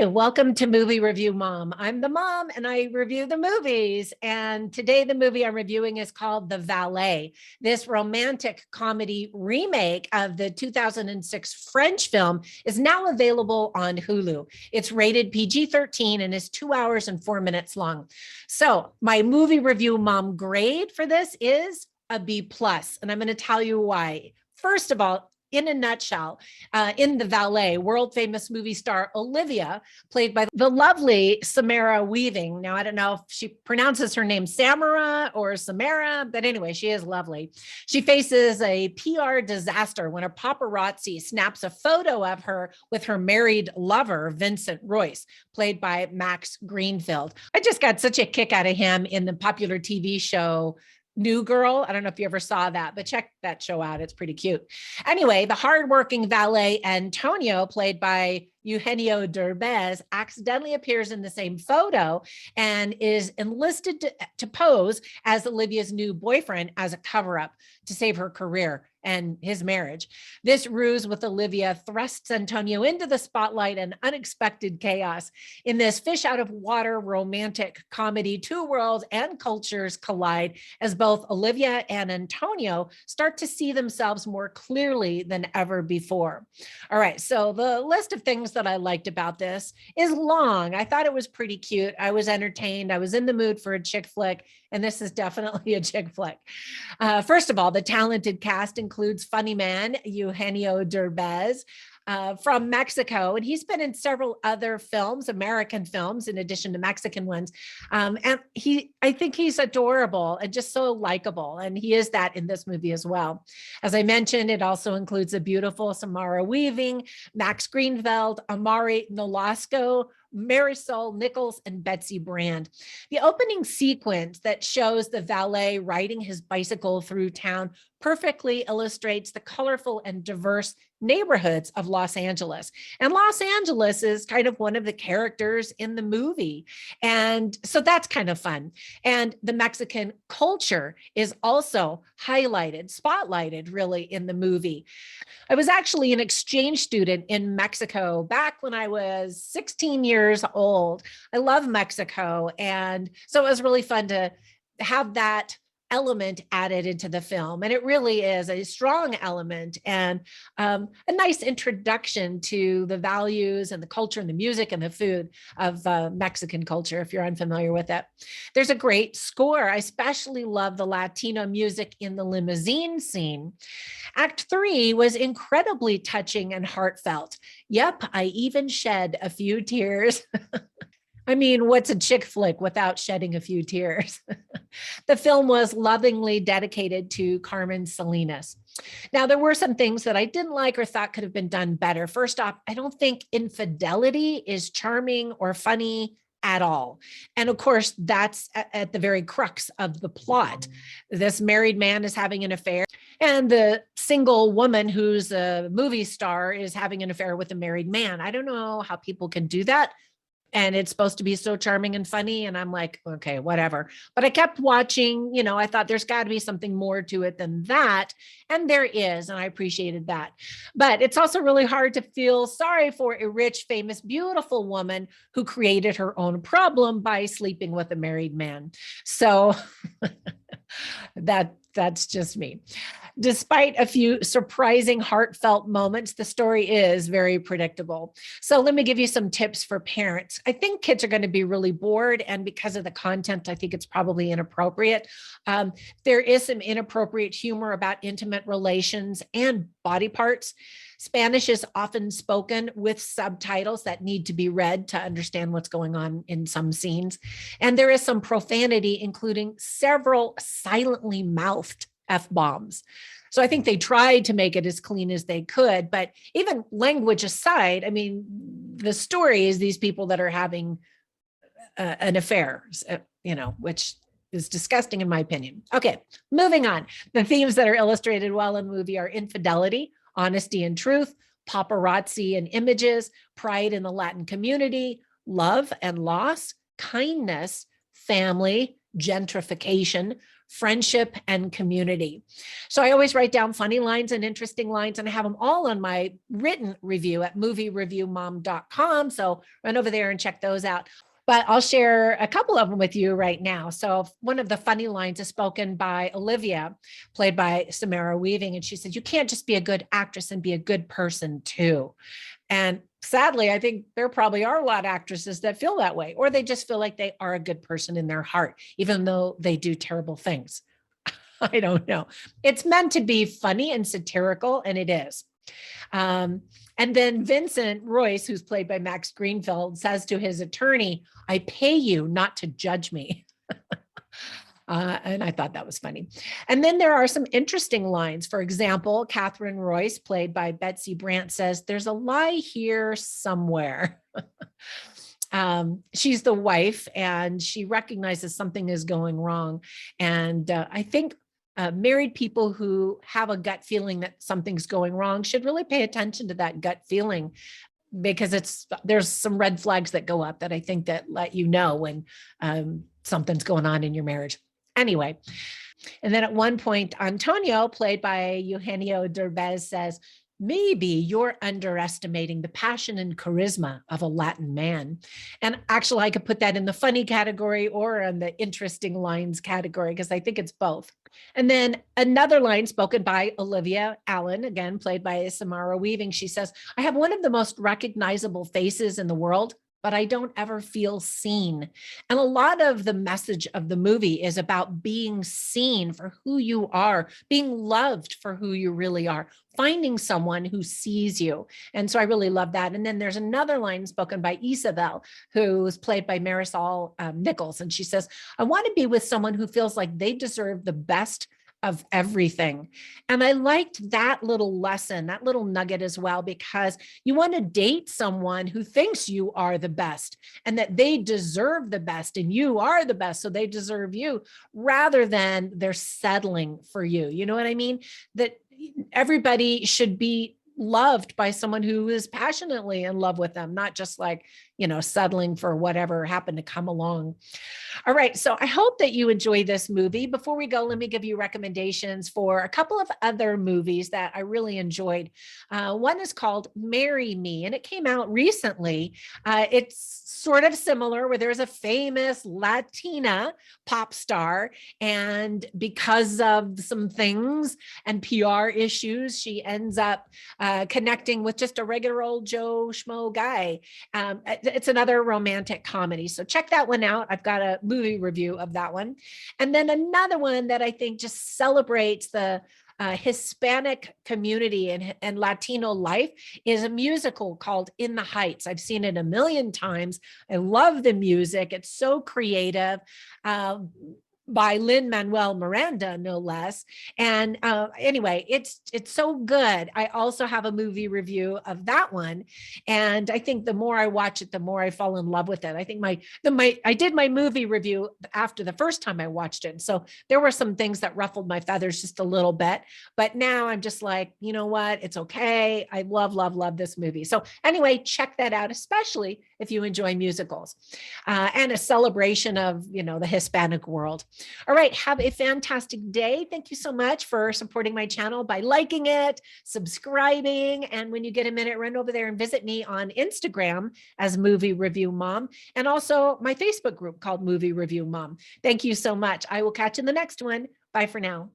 Hi, welcome to Movie Review Mom. I'm the mom and I review the movies. And today the movie I'm reviewing is called The Valet, this romantic comedy remake of the 2006 French film is now available on Hulu. It's rated PG-13 and is 2 hours and 4 minutes long. So my movie review mom grade for this is a B+, and I'm going to tell you why. First of all, in a nutshell, in The Valet, world famous movie star Olivia, played by the lovely Samara Weaving. Now, I don't know if she pronounces her name Samara or Samara, but anyway, she is lovely. She faces a PR disaster when a paparazzi snaps a photo of her with her married lover, Vincent Royce, played by Max Greenfield. I just got such a kick out of him in the popular TV show New Girl. I don't know if you ever saw that, but check that show out. It's pretty cute. Anyway, the hardworking valet Antonio, played by Eugenio Derbez, accidentally appears in the same photo and is enlisted to pose as Olivia's new boyfriend as a cover-up to save her career and his marriage. This ruse with Olivia thrusts Antonio into the spotlight and unexpected chaos. In this fish out of water romantic comedy, two worlds and cultures collide as both Olivia and Antonio start to see themselves more clearly than ever before. All right, so the list of things that I liked about this is long. I thought it was pretty cute. I was entertained. I was in the mood for a chick flick, and this is definitely a chick flick. First of all, the talented cast includes funny man Eugenio Derbez from Mexico, and he's been in several other films, American films, in addition to Mexican ones. And I think he's adorable and just so likable, and he is that in this movie as well. As I mentioned, it also includes a beautiful Samara Weaving, Max Greenfield, Amari Nolasco, Marisol Nichols, and Betsy Brand. The opening sequence that shows the valet riding his bicycle through town perfectly illustrates the colorful and diverse neighborhoods of Los Angeles. And Los Angeles is kind of one of the characters in the movie. And so that's kind of fun. And the Mexican culture is also highlighted, spotlighted really in the movie. I was actually an exchange student in Mexico back when I was 16 years old. I love Mexico. And so it was really fun to have that element added into the film. And it really is a strong element and a nice introduction to the values and the culture and the music and the food of Mexican culture, if you're unfamiliar with it. There's a great score. I especially love the Latino music in the limousine scene. Act 3 was incredibly touching and heartfelt. Yep, I even shed a few tears. I mean, what's a chick flick without shedding a few tears? The film was lovingly dedicated to Carmen Salinas. Now, there were some things that I didn't like or thought could have been done better. First off, I don't think infidelity is charming or funny at all. And of course, that's at the very crux of the plot. This married man is having an affair, and the single woman who's a movie star is having an affair with a married man. I don't know how people can do that. And it's supposed to be so charming and funny. And I'm like, okay, whatever. But I kept watching, I thought there's got to be something more to it than that. And there is, and I appreciated that. But it's also really hard to feel sorry for a rich, famous, beautiful woman who created her own problem by sleeping with a married man. So that's just me. Despite a few surprising, heartfelt moments, the story is very predictable. So let me give you some tips for parents. I think kids are going to be really bored, and because of the content, I think it's probably inappropriate. There is some inappropriate humor about intimate relations and body parts. Spanish is often spoken with subtitles that need to be read to understand what's going on in some scenes. And there is some profanity, including several silently mouthed F-bombs. So I think they tried to make it as clean as they could, but even language aside, I mean, the story is these people that are having an affair, which is disgusting in my opinion. Okay, moving on. The themes that are illustrated well in the movie are infidelity, honesty and truth, paparazzi and images, pride in the Latin community, love and loss, kindness, family, gentrification, friendship, and community. So I always write down funny lines and interesting lines, and I have them all on my written review at moviereviewmom.com. So run over there and check those out. But I'll share a couple of them with you right now. So one of the funny lines is spoken by Olivia, played by Samara Weaving. And she said, "You can't just be a good actress and be a good person too." And sadly, I think there probably are a lot of actresses that feel that way, or they just feel like they are a good person in their heart, even though they do terrible things. I don't know. It's meant to be funny and satirical, and it is. And then Vincent Royce, who's played by Max Greenfield, says to his attorney, "I pay you not to judge me." And I thought that was funny. And then there are some interesting lines. For example, Catherine Royce, played by Betsy Brandt, says, "There's a lie here somewhere." She's the wife, and she recognizes something is going wrong. And I think married people who have a gut feeling that something's going wrong should really pay attention to that gut feeling, because there's some red flags that go up that I think that let you know when something's going on in your marriage. Anyway, and then at one point, Antonio, played by Eugenio Derbez, says, "Maybe you're underestimating the passion and charisma of a Latin man." And actually, I could put that in the funny category or in the interesting lines category, because I think it's both. And then another line spoken by Olivia Allen, again, played by Samara Weaving. She says, "I have one of the most recognizable faces in the world, but I don't ever feel seen." And a lot of the message of the movie is about being seen for who you are, being loved for who you really are, finding someone who sees you. And so I really love that. And then there's another line spoken by Isabel, who's played by Marisol Nichols. And she says, "I want to be with someone who feels like they deserve the best of everything." And I liked that little lesson, that little nugget as well, because you want to date someone who thinks you are the best and that they deserve the best and you are the best, so they deserve you, rather than they're settling for you. You know what I mean? That everybody should be loved by someone who is passionately in love with them, not just like, settling for whatever happened to come along. All right. So I hope that you enjoy this movie. Before we go, let me give you recommendations for a couple of other movies that I really enjoyed. One is called Marry Me, and it came out recently. It's sort of similar, where there's a famous Latina pop star, and because of some things and PR issues, she ends up connecting with just a regular old Joe Schmo guy. It's another romantic comedy. So check that one out. I've got a movie review of that one. And then another one that I think just celebrates the Hispanic community and Latino life is a musical called In the Heights. I've seen it a million times. I love the music. It's so creative. By Lin-Manuel Miranda, no less. And anyway, it's so good. I also have a movie review of that one, and I think the more I watch it, the more I fall in love with it. I think I did my movie review after the first time I watched it, so there were some things that ruffled my feathers just a little bit. But now I'm just like, you know what? It's okay. I love this movie. So anyway, check that out, especially if you enjoy musicals and a celebration of the Hispanic world. All right. Have a fantastic day. Thank you so much for supporting my channel by liking it, subscribing. And when you get a minute, run over there and visit me on Instagram as Movie Review Mom, and also my Facebook group called Movie Review Mom. Thank you so much. I will catch you in the next one. Bye for now.